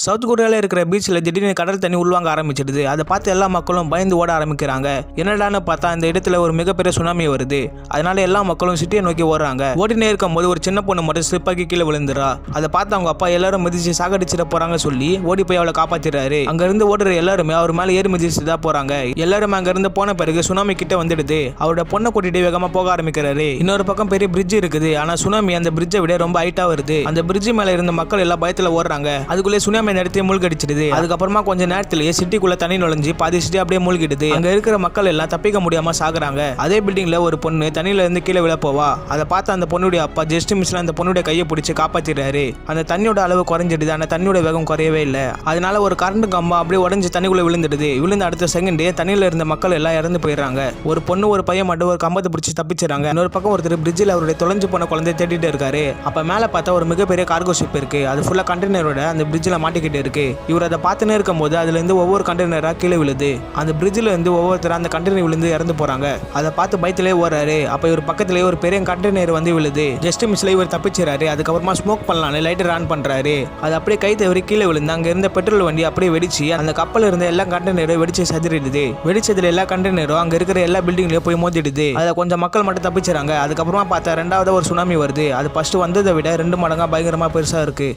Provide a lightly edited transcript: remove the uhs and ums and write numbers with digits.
South கொரியால இருக்கிற பீச்சில் திடீர்னு கடல் தண்ணி உள்வாங்க ஆரம்பிச்சிடுது. அதை பார்த்து எல்லா மக்களும் பயந்து ஓட ஆரம்பிக்கிறாங்க. என்னடான்னு பார்த்தா இந்த இடத்துல ஒரு மிகப்பெரிய சுனாமி வருது. அதனால எல்லா மக்களும் சிட்டியை நோக்கி ஓடுறாங்க. ஓடினே இருக்கும்போது ஒரு சின்ன பொண்ணு மட்டும் ஸ்லிப்பாக்கி கீழே விழுந்துறா. அதை பார்த்து அவங்க அப்பா எல்லாரும் மிதிச்சு சாகடிச்சிட போறாங்க சொல்லி ஓடி போய் அவளை காப்பாத்திடுறாரு. அங்க இருந்து ஓடுற எல்லாருமே அவர் மேல ஏறி மிதிச்சு தான் போறாங்க. எல்லாரும் அங்க இருந்து போன பிறகு சுனாமி கிட்ட வந்துடுது. அவரோட பொண்ணை கூட்டிட்டு வேகமா போக ஆரம்பிக்கிறாரு. இன்னொரு பக்கம் பெரிய பிரிட்ஜ் இருக்குது. ஆனா சுனாமி அந்த பிரிட்ஜை விட ரொம்ப ஹைட்டா வருது. அந்த பிரிட்ஜ் மேல இருந்த மக்கள் எல்லாம் பயத்துல ஓடுறாங்க. அதுக்குள்ளே சுனாமி நடத்தி மூழ்கடிச்சிடுது. அதுக்கப்புறமா கொஞ்ச நேரத்திலேயே சிட்டிக்குள்ள தண்ணி நுழைஞ்சு பாதி சிட்டி அப்படியே மூழ்கிடுது. அங்க இருக்கிற மக்கள் எல்லாம் தப்பிக்க முடியாம சாகுறாங்க. அதே பில்டிங்ல ஒரு பொண்ணு தண்ணியில இருந்து கீழே விழ போவா. அதை பார்த்து அந்த பொண்ணுடைய அப்பா ஜஸ்ட் மிஸ்ல அந்த பொண்ணுடைய கையை பிடிச்சு காப்பாத்திடுறாரு. அந்த தண்ணியோட அளவு குறைஞ்சிடுது. ஆனா தண்ணியோட வேகம் குறையவே இல்லை. அதனால ஒரு கரண்ட் கம்பம் அப்படியே உடஞ்சி தண்ணிக்குள்ள விழுந்துடுது. விழுந்த அடுத்த செகண்டே தண்ணியில இருந்த மக்கள் எல்லாம் இறந்து போயிடுறாங்க. ஒரு பொண்ணு ஒரு பையன் மட்டும் ஒரு கம்பத்தை பிடிச்சி தப்பிச்சிடறாங்க. இன்னொரு பக்கம் ஒருத்தர் பிரிட்ஜில் அவருடைய தொலைஞ்சு போன குழந்தைய தேடிட்டு இருக்காரு. அப்ப மேல பார்த்தா ஒரு மிகப்பெரிய கார்கோ ஷிப் இருக்கு. அது ஃபுல்லா கண்டெய்னரோட அந்த பிரிட்ஜில் மாட்டிக்கிட்டு இருக்கு. இவர் அதை பார்த்துனே இருக்கும் போது அதுல இருந்து ஒவ்வொரு கண்டெய்னரா கீழே விழுது. அந்த பிரிட்ஜில் இருந்து ஒவ்வொருத்தர் அந்த கண்டெய்னர் விழுந்து இறந்து போறாங்க. அதை பார்த்து பயத்திலே ஓடுறாரு. அப்ப இவர் பக்கத்திலே ஒரு பெரிய கண்டெய்னர் வந்து விழுது. ஜஸ்ட் மிஸ்ல இவர் தப்பிச்சிடறாரு. அதுக்கப்புறமா ஸ்மோக் பண்ணலான்னு லைட்டர் ஆன் பண்றாரு. அது அப்படியே கை தவறி கீழே விழுந்து அங்க இருந்த பெட்ரோல் வண்டி அப்படியே வெடிச்சு அந்த கப்பல் இருந்த எல்லா கண்டெய்னரும் வெடிச்சு சதிரிடுது. வெடிச்சதுல எல்லா கண்டெய்னரும் அங்க இருக்கிற எல்லா பில்டிங்லயும் போய் மோதிடுது. அதுல கொஞ்சம் மக்கள் மட்டும் தப்பிச்சிடறாங்க. அதுக்கப்புறமா பார்த்தா ரெண்டாவது ஒரு சுனாமி வருது. அது ஃபர்ஸ்ட் வந்ததை விட 2 மடங்கா பயங்கரமா பெருசா இருக்கு.